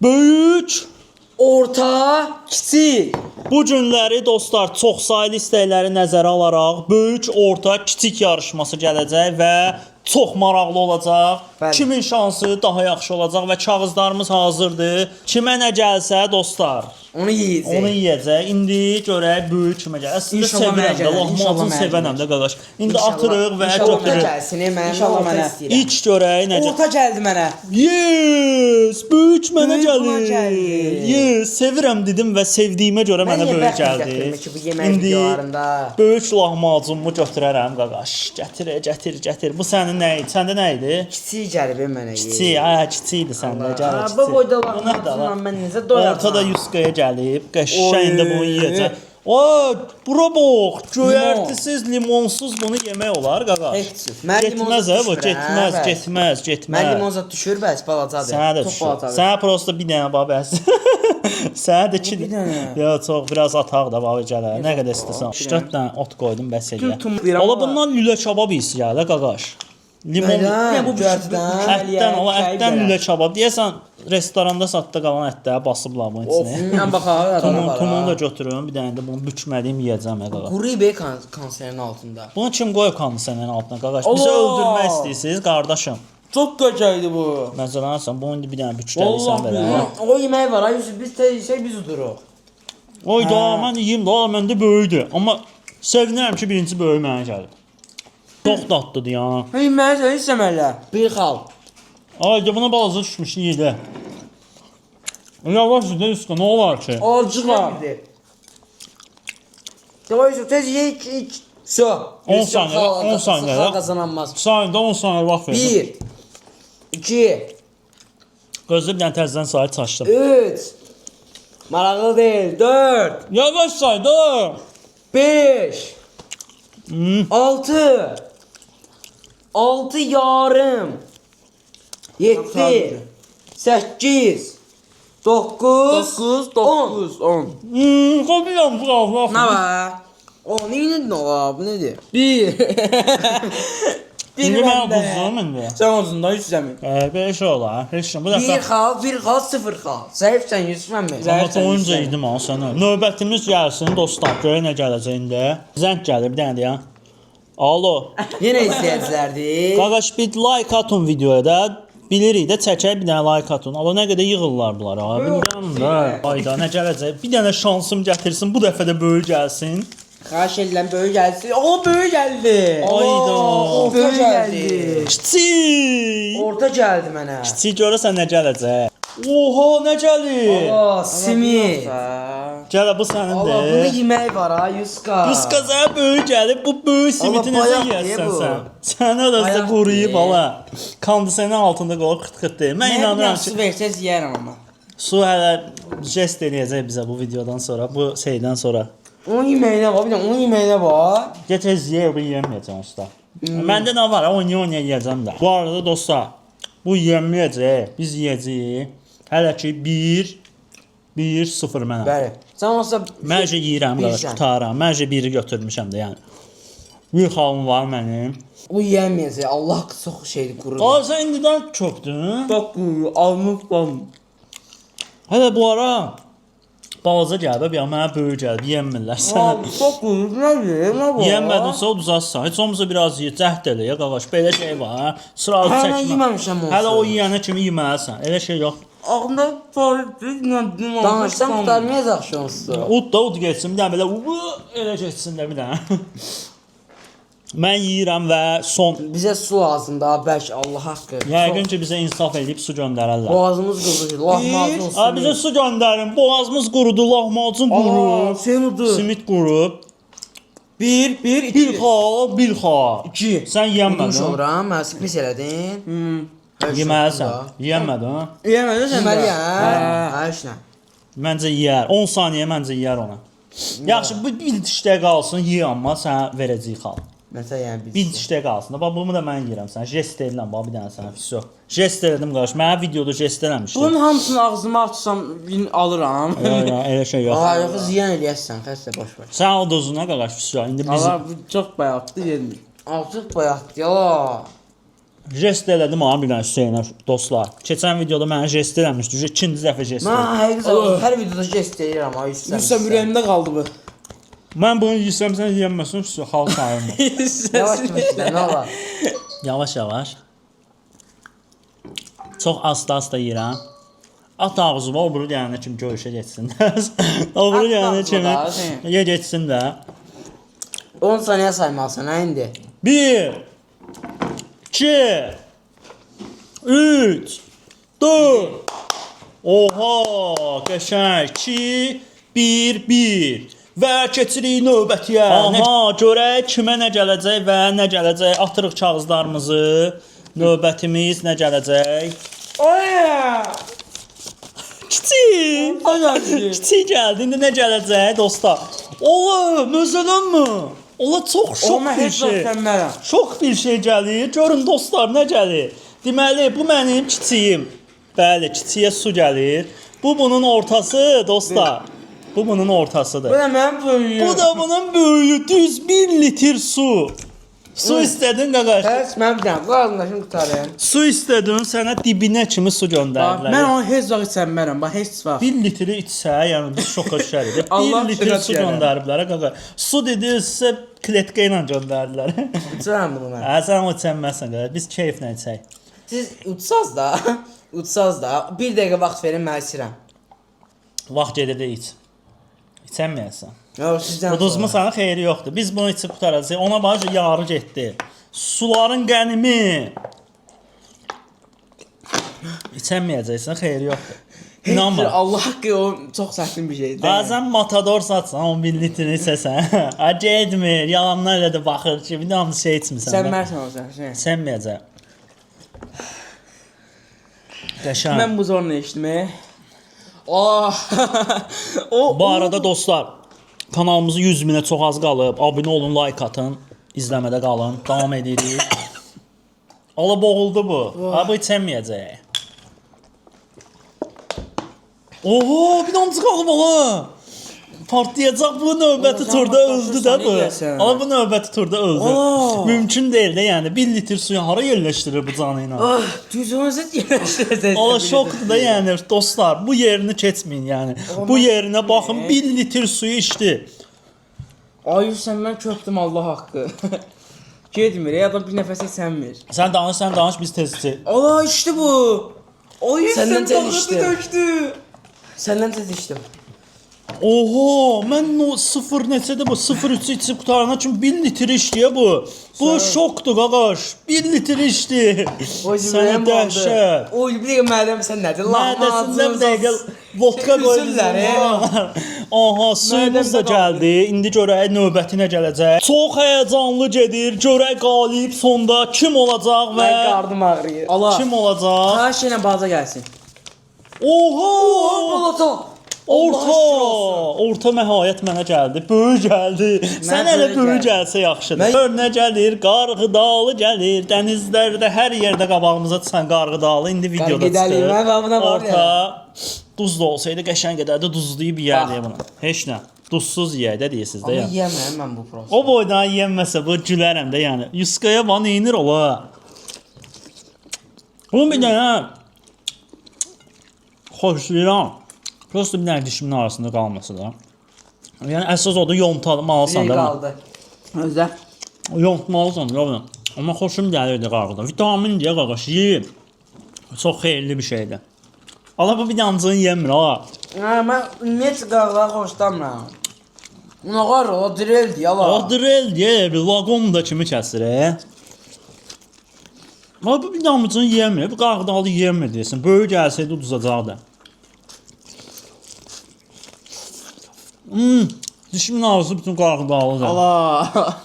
Böyük, orta, kiçik. bu günləri dostlar çoxsaylı istəkləri nəzərə alaraq böyük, orta, kiçik yarışması gələcək və çox maraqlı olacaq. Bəli. Kimin şansı daha yaxşı olacaq və kağızlarımız hazırdır. Kimə nə gəlsə dostlar, Onu yeyəcək. onu yeyəcək. İndi görək böyük kimə gəlir. Əslində İnşallah mənə sevirəm də, gələr, inşallah lahmacun mənə sevənəm də qardaş. İndi İnşallah- atırıq və İnşallah mənə götürürük. gəlsin, mən İnşallah orta mənə. istəyirəm. İç görək necə. Orta gəldi mənə. Yes! Böyük mənə Böyük buna gəlir. gəlir. Yes, sevirəm dedim və sevdiyimə görə Mən mənə niyə böyük bəxtəm gəldi. gətirmə ki, bu yemək İndi videolarında? böyük lahmacunumu götürərəm qaqaş. Gətir. Bu sənin nə idi? Səndə nə idi? Kiçik gəlib mənə. Kiçik, kiçik idi səndə, gəl Ha, kiçik. bu boyda Bu nə də lahmacunla lan? mən necə doyacam? Ortada yuskaya gəlib, qəşəngdə Oy. bunu yeyəcək. O, bura bax, göyərtisiz, limonsuz bunu yemək olar qaqaş. Heç. Mən Getməz limonza ha bu, düşmür, hə, getməz. Mən limonza düşür, bəs balacadır. Sənə də Çox düşür. balacadır. Sənə prosta bir dənə bax bəs. Sənə də iki bir dənə. Ya çox biraz ataq da bax gələr. Nə qədər istəsən. 4 dənə ot qoydum bəs elə. tumlayıram Ola ama. bundan lülə kabab yeyirsə gələ qaqaş. Limon. Nədən? bu Göyərtidən. Ətdən, ola çay ətdən gələr. lülə kabab. Deyəsən restoranda satda qalan ətdə basıblar bunun içinə. Mən baxaq. Tumunu da götürürüm. Bir dənə də bunu bükmədiyim yeyəcəm qaqaş. Quru bey konserinin altında. Bunu kim qoyub kondisionerin altına qaqaş? Bizi Allah! öldürmək istəyirsiniz qardaşım. Çox gözəldi bu. Məsələn, bunu indi bir dənə bükdəliysən Vallahi belə. bilmirəm. O yemək var, ay Yusuf, biz tezlik biz uduruq. Oy da mən yeyim da məndə böyükdür. Amma sevinirəm ki birinci böyük mənə gəlib. Çox dadlıdır ya. Hey, mən səni istəmərlə. Bir xal. Ay da buna balaca düşmüş yedə. Yavaş yedə üstə nə olar ki? Acıq var. Tamam Yusuf, tez ye iç. Su. 10 saniye, 10 saniye. Xal qazanamaz. Sayında 10 saniyə vaxt ver. 1 2 Gözlə bir dənə təzədən sayı çaşdım. 3 Maraqlı deyil. 4 Yavaş say da. 5 6 6 yarım 7 8 9 10. Qoyuram bu Allah. Nə var? O neyini nə var? Bu nədir? 1. İndi mən quzum indi. Sən olsun da istəmir. Belə şey olar. Heç nə. Bu 1 dəfə xal, 0 xal. Zəifsən Yusuf əmi. amma oyunca idim ha sənə. Növbətimiz gəlsin dostlar. Görək nə gələcək indi. Zəng gəlir bir dənə deyə. Alo. Yenə izləyicilərdir. Qaqaş bir like atın videoya da. Bilirik də çəkək bir dənə like atın. Allah nə qədər yığırlar bunlar ha. Bilirəm də. Ayda nə gələcək? Bir dənə şansım gətirsin. Bu dəfə də böyük gəlsin. Xahiş edirəm böyük gəlsin. O böyük gəldi. Ayda. O böyük gəldi. Kiçik. Orta gəldi mənə. Kiçik görəsən nə gələcək? Oha nə gəlir? Aa, simit. Gələ bu Allah, bunda sənindir. yemək var ha, Yuska. Yuska sənə böyük gəlib. Bu böyük simiti Allah, necə bayaq yeyərsən ye bu. sən? Sənə də Bayaq quruyub ye. hala. Kondisionerin altında qoyub xıt-xıt deyir. Mən inanıram ki Su versəz yeyərəm amma. su hələ jest eləyəcək bizə bu videodan sonra, bu şeydən sonra. Onun yeməyinə var, bir də onun yeməyinə var. Get yeyə bu yeməyəcəm usta. Məndə nə var? Oynaya yeyəcəm də. Bu arada dostlar, bu yeməyəcək. Biz yeyəcəyik. Hələ ki 1-0 mənəm. Bəli. Sən olsa Məncə yeyirəm qardaş, Bilirsən. qutaram. Məncə biri götürmüşəm də yəni. Bir xalım var mənim. bu yeməyəcək. Allah çox şeydir quru. Aa sən indidən köpdün. Çox quru, almışam. Hələ bu ara balaca gəlib, ya mənə böyük gəlib, yemmirlər sənə. Çox quru, nədir? Nə var? Yemədinsə o uzatsan. Heç olmasa biraz ye, cəhd elə ya qaqaş. Belə şey var. Sıra Hələ çəkmə. yeməmişəm olsun. Hələ o yeyənə kimi yeməlisən. Elə şey yox. Ağımda tarifdir, nə Danışsan qurtarmayacaq şansı. Ud getsin, bir dənə belə elə getsin də bir dənə. Mən yeyirəm və son Bizə su lazımdır ha, bəlkə Allah haqqı. yəqin ki bizə insaf edib su göndərərlər. Boğazımız qurudu. Lahmacun olsun. Abi bizə su göndərin. Boğazımız qurudu, lahmacun Aa, qurub, sen udur. simit qurub. 1, 2. Bir xa, bir xa. 2. Sən Udmuş yemədin. oluram, mən pis elədin. Yeməlisən. Yemədin. Yemədin sən də. Yeməliyəm. Hə, işlə. Məncə yeyər. 10 saniyə məncə yeyər ona. Yaxşı, bu bir dişdə qalsın, ye amma sənə verəcəyik xal. Məsələn, yəni Bir dişdə qalsın. Bax bunu da mən yeyirəm sən. Jest edirəm, bax bir dənə sənə fiso. Jest elədim qardaş. Mənə videoda jest eləmişdim. Bunun hamısını ağzıma atsam alıram. Ya, elə şey yox. Aa, yox, ziyan eləyəsən, xəstə boş ver. Sən o dozuna qardaş fiso. İndi biz Allah bu çox bayaqdır yedim. Artıq bayaqdır ya. Jest elədim ha bir dənə Hüseynə dostlar. Keçən videoda mənə jest eləmişdi. İkinci dəfə jest Mən elədim. həqiqətən hər videoda jest deyirəm ha Yusuf. Yusuf ürəyimdə qaldı bu. Mən bunu yesəm sən yeyəməsən, xal sayılmır. Yavaş yemişsən, nə olar? Yavaş yavaş. Çox asta yeyirəm. At ağzıma o buru deyənə kimi görüşə getsin. O buru deyənə kimi ye getsin də. 10 saniyə saymalısan ha indi. 1 2 3 4 Oha, qəşəng. 2 1 1 və keçirik növbətiyə. Aha, görək kimə nə gələcək və nə gələcək. Atırıq kağızlarımızı. Növbətimiz nə gələcək? Oya! Kiçik. Kiçik gəldi. İndi nə gələcək dostlar? Ola, mözdənmi? Ola çox şok Ona bir heç şey. vaxt sənmərəm. Şok bir şey gəlir. Görün dostlar, nə gəlir? Deməli, bu mənim kiçiyim. Bəli, kiçiyə su gəlir. Bu bunun ortası dostlar. Bu bunun ortasıdır. Bu da mənim böyüyüm. Bu da bunun böyüyü. Düz 1 litr su. Su istədin qaqaş. Bəs mən bir dənə qardaşım qutarım. Su istədin, sənə dibinə kimi su göndərdilər. Mən onu heç vaxt sənmərəm. Bax, heç vaxt. 1 litri içsə, yəni biz şoka düşərik. Allah 1 litr şükür su gələm. göndəriblər qaqa. Su dedi sizə kletka ilə göndərdilər. Uçuram bunu mən. Hə, sən o içənməzsən qaqa. Biz keyflə içək. Siz uçsaz da, bir dəqiqə vaxt verin mən içirəm. Vaxt gedir iç. İçənməyəsən. Yox, sizdən Uduzmu sana xeyri yoxdur. Biz bunu içib qutaracağıq. Ona bax yarı getdi. Suların qənimi. İçənməyəcəksən, xeyri yoxdur. İnanma. Allah haqqı o çox çətin bir şeydir. Bazen matador satsan 11 litrini içəsən. Ha getmir. Yalanlar elə də baxır ki, bir damla şey içmirsən. Sənmərsən o sən. Sənməyəcək. Qəşəng. Mən bu zorla içdim. Oh. Bu arada dostlar, kanalımızı 100 minə çox az qalıb. Abunə olun, like atın, izləmədə qalın. Davam edirik. Ala boğuldu bu. Ha bu içənməyəcək. Oho, bir damcı qalıb ala. Partlayacaq bu növbəti turda öldü də bu. Ala bu növbəti turda öldü. Mümkün deyil də, yəni 1 litr suyu hara yerləşdirir bu canı ilə? Ah, düzünüzə yerləşdirəcək. Ala şokdur da, yəni dostlar, bu yerini keçməyin, yəni. Bu yerinə baxın, 1 litr suyu içdi. Ay sən mən köpdüm Allah haqqı. Getmir, ya da bir nəfəsə sənmir. Sən danış, biz tez içək. Allah işte bu. Ay Səndən sən tez taxıtı içdim. döktü. Səndən tez içdim. Oho, mən o 0 neçədə bu 0.3 içib qutarana kimi 1 litr içdi bu. Bu şokdur qaqaş. 1 litr içdi. Sənə dəhşət. Oy, bir dəqiqə mədəm sən nədir? Mədəsində bir dəqiqə vodka qoydular. Aha, suyumuz da gəldi. İndi görək növbəti nə gələcək. Çox həyəcanlı gedir. Görək qalib sonda kim olacaq və Mən qardım ağrıyır. Allah. kim olacaq? Xahiş edirəm baza gəlsin. Oho! Orta nəhayət mənə gəldi. Böyük gəldi. Sən hələ böyük gəlsə yaxşıdır. Gör nə gəlir, qarğıdalı gəlir. Dənizlərdə hər yerdə qabağımıza çıxan qarğıdalı indi videoda Qarğıdalı, mən qabına var ya. Orta duzlu olsaydı qəşəng edərdi, duzluyub yeyərdi bunu. Heç nə. Duzsuz yeyərdi deyirsiniz də Amma ya. yiyəməm mən bu prosta. O boydan yeyəməsə bu gülərəm də yəni. Yuskaya bana inir ola. Bunun bir dənə xoşlayıram. Prosta bir dənə dişimin arasında qalması da. Yəni əsas odur yontmalısan da. qaldı. Özdə. Yontmalısan da. Amma xoşum gəlirdi qarğıda. Vitamin deyə qaqaş yeyib. Çox xeyirli bir şeydir. Allah bu bir damcını yemir ha. Hə, mən ümumiyyətlə qarğıları xoşlamıram. Buna var o direldir yala. Adrel deyə bir laqon da kimi kəsir. Amma bu bir damcını yemir. Bu qarğıdalı yemir deyəsən. Böyük gəlsəydi uduzacaqdı. Dişimin ağrısı bütün qarğıdalıdır. Allah.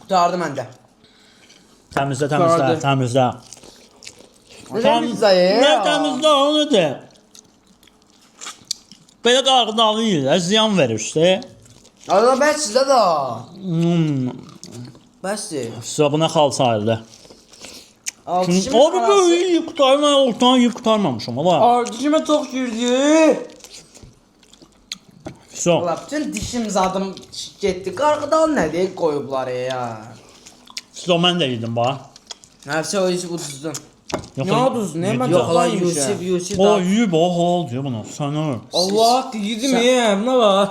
Qutardı məndə. Təmizlə. Qardı. Təmizlə. Təmizləyə. Nə təmizlə o nədir? Belə qarğıdalı yeyirlər, ziyan verir üstə. Allah bəs sizə də. Bəsdir. Sizə buna xal sayıldı. Dişimin O bu böyük yiyib qutarma, ortadan yiyib qutarmamışam. Allah. Dişimə çox girdi. So. Allah bütün dişim zadım getdi. Qarğıdalı nədir qoyublar ya. So mən də yedim bax. Hepsi o işi uduzdun. Yox, Ne adız? Ne ben Yok lan yemişəm. Yusuf O da. yiyib o hal diyor bunu. Sənə. Allah yedim ya. Ne var?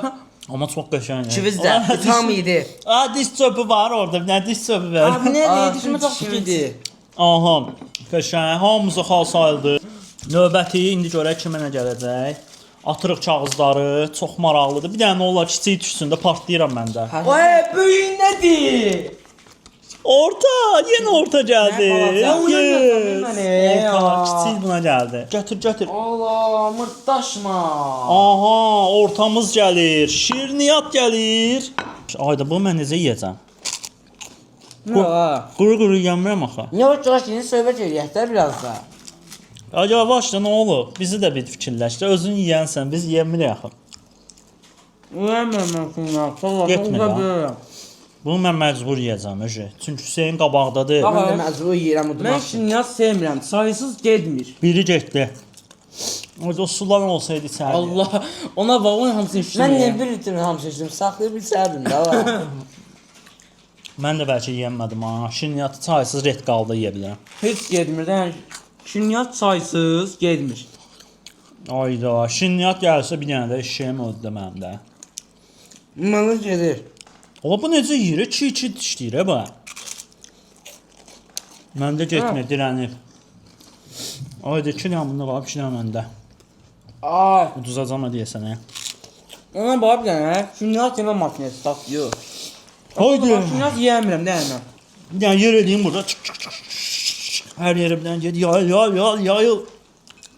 Amma çox qəşəng. Çiviz de. Tam yedi. Aa diş çöpü var orada. Nə diş çöpü var? Abi ne Aa, dedi? Dişime çok çiviz. sıkıydı. Aha. Qəşəng. Hamımızı xal sayıldı. Növbəti indi görək kimə nə gələcək. Atırıq kağızları, çox maraqlıdır. Bir dənə olar kiçik düşsün də partlayıram mən də. Oy büyüğün nedir? Orta, yenə orta gəldi. Nə balası? Yes. Məni. Orta, kiçik buna gəldi. Gətir, gətir. Allah mırtdaşma. Aha, ortamız gəlir. Şirniyyat gəlir. Ayda bu mən necə yeyəcəm? Ne var? Quru-quru yemirəm axı. Ne o çok yeni söhbət eləyək də biraz da. Acaba başda nə olub? Bizi də bir fikirləşdir. Özün yeyənsən, biz yemirik axı. Uyamıyorum ben şundan. Allah Getmir ya. uzatıyorum. Bunu mən məcbur yeyəcəm öcə. Çünki Hüseyn qabaqdadır. Aha. Mən də məcbur yeyirəm Ben udmaq üçün. şinyat sevmirəm. Sayısız getmir. Biri getdi. O sular olsaydı içərdi. Allah. Ona bak onun hamısını Mən işləyir. niyə bir litre hamısı içdim? Saxlayıb içərdim də var. Mən də bəlkə yeyəmədim ha. Şirniyyatı çaysız ret qalda yeyə bilərəm. Heç getmir. Yəni şinyat sayısız getmir. Ayda, şirniyyat gəlsə bir dənə də eşeğim oldu da mənim də. Mənə gedir. Ola bu necə yeyir? Çiğ-çiğ dişləyir bu. Məndə getmir, dirənir. Ayda 2 dənə bunda qalıb, 2 dənə məndə. Ay. Uduzacam deyəsən hə. Ona bak bir dənə. Şinyat yemə makinesi tatlıyor. Haydi. Şinyat yiyəmirəm deyəməm. Bir dənə yer edeyim burada. Çık çık çık. Hər yerimdən ged, yayıl.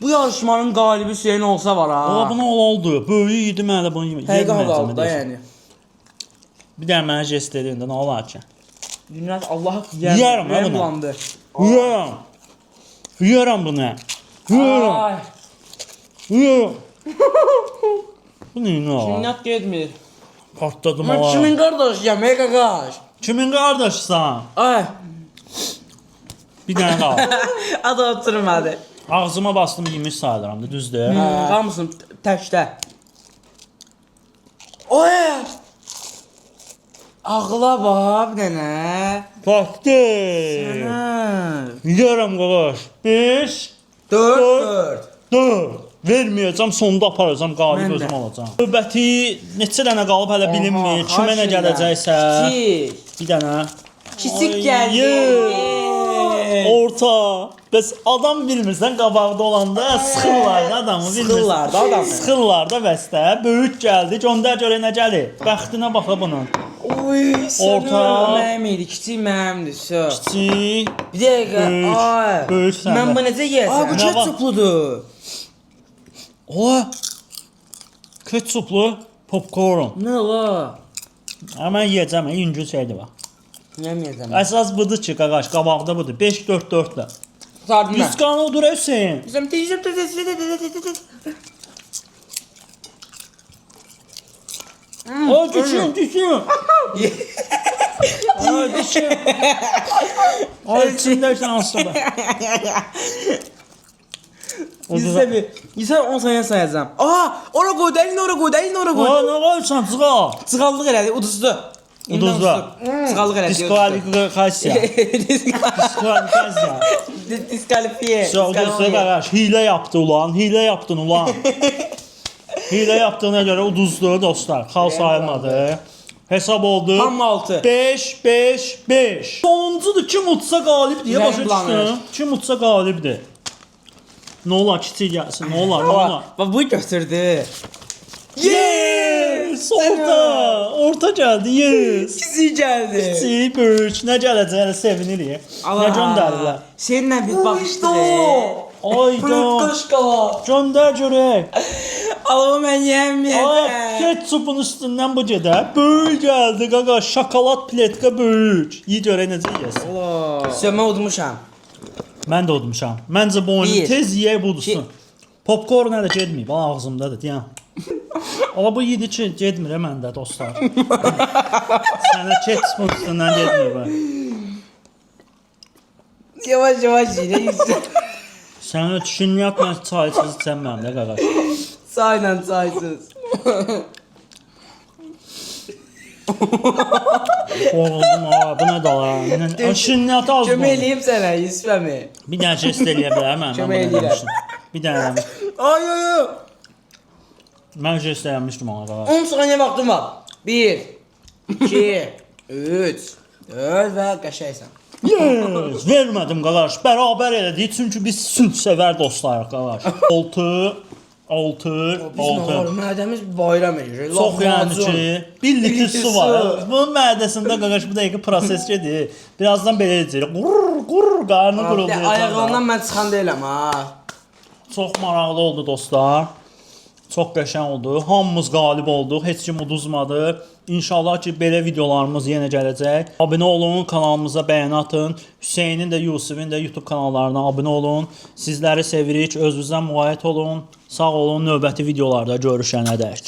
Bu yarışmanın qalibi Hüseyin olsa var ha. Ola buna oldu. Böyüyü yedi mənə də bunu yemək. Həqiqət qaldı da yəni. Bir dənə mənə jest edin də nə olar ki? Dünya Allah'a Yiyərəm ha bunu. bulandı. Yuyuram. Yuyuram bunu. Yuyuram. Ay. Yuyuram. Bu nə nə? Şinyat getmir. Partladım Mən ha. kimin qardaşıyam, ey qaqaş? Kimin qardaşısan? Ay. Bir dənə qal. Adı oturmadı. Ağzıma bastım yemiş sayılıram da düzdür. Hamısın təkdə. Oy! Ağla bax bir dənə. Partı. Hə. Yuyuram qaqaş. 5, 4. 4. Verməyəcəm, sonda aparacam, qalib Mən də. özüm alacam. Növbəti neçə dənə qalıb hələ bilinmir. Oha, Kimə nə xaç gələcəksə. Kiçik. Bir dənə. Kiçik Ay, gəldi. yes. Orta. Bəs adam bilmirsən qabaqda olanda sıxırlar da adamı bilmirsən. Sıxırlar da adamı. Sıxırlar da bəstə. Böyük gəldi. Göndər görə nə gəlir. Bəxtinə baxa bunun. Oy, Orta. Mənim idi, kiçik mənimdir. Sö. Kiçik, Bir dəqiqə. böyük, Ay. böyük səndə. Mən bu necə Ay, yeyəsən? bu Nə var? ketçupludur. O. Ketçuplu popcorn. Nə la? Amma yeyəcəm, yüngül şeydir bax. Yeməyəcəm. Əsas budur ki, qaqaş, qabaqda budur. 5-4-4-lə. Sardım mən. Yüzqanı odur Hüseyin. Bizim teyzem. Ay düşün. Ay düşün. Ay içindəysən asıda. Bizə bir. İnsan 10 saniyə sayacağam. Aa, ora qoydu, əlini ora qoydu, əlini ora qoydu. Ay nə qoyursan cığa? Çıxallıq elədi, uduzdu. Uduzdu. Çıxallıq elədi. Diskvalifikasiya. Diskvalifikasiya. Diskalifiye. Uduzdu qaqaş. Hilə yaptı ulan. Hilə yaptın ulan. Hilə yaptığına görə uduzdu dostlar. Xal sayılmadı. Hesab oldu. Tam 6. 5-5-5. Sonuncudur. Kim utsa qalibdir. Ya Ürəyim başa bulanır. düşdün? Kim utsa qalibdir. Nə olar kiçik gəlsin. Nə olar? Nə olar? Bax bu götürdü. Yes! Orta gəldi. Yes. Kiçik gəldi. Kiçik, böyük. Nə gələcək? Hələ sevinirik. Nə göndərirlər? Seninlə bir baxışdıq. Ayda. Qışqala. Göndər görək. Alımı mən Ay, yeməyəcəm. ketçupun üstündən bu gedə. Böyük gəldi qaqa. Şokolad pletka böyük. İyi görək necə yeyəsən. Allah. Sömə udmuşam. Mən də udmuşam. Məncə bu oyunu Bir, tez yeyək budursun. iki. Popcorn hələ getməyib. Bax ağzımdadır, deyəm. Amma bu yedi ki, getmir məndə dostlar. Sənə ketçupun üstündən getmir bu. Yavaş yine. Sənə şinyatla çaysız içəmməm də qaqaş. Sayla saysız. Oğlum ha, bu nə dalar? Şinnət az Kömək bu. eləyim sənə Yusuf əmi. Bir dənə jest eləyə bilərəm mən. Kömək bunu edirəm. eləmişdim. Bir dənə. Ay ay ay. Mən jest eləmişdim ona qədər. 10 saniyə vaxtım var. 1 2 3 4 və qəşəngsən. Yes, vermədim qardaş. Bərabər elədik çünki biz sülhsevər dostlarıq qardaş. 6 Bizim var, mədəmiz bayram edir. Çox yəni ki, 1 litr su var. Bunun mədəsində qardaş bu dəqiqə proses gedir. Birazdan belə edəcək. Qur, qarnı quruldu. Ayağından mən çıxan deyiləm ha. Çox maraqlı oldu dostlar. Çox qəşəng oldu. Hamımız qalib olduq. Heç kim uduzmadı. İnşallah ki belə videolarımız yenə gələcək. Abunə olun, kanalımıza bəyəni atın. Hüseynin də, Yusufun da YouTube kanallarına abunə olun. Sizləri sevirik. Özünüzdən müğayət olun. Sağ olun. Növbəti videolarda görüşənədək.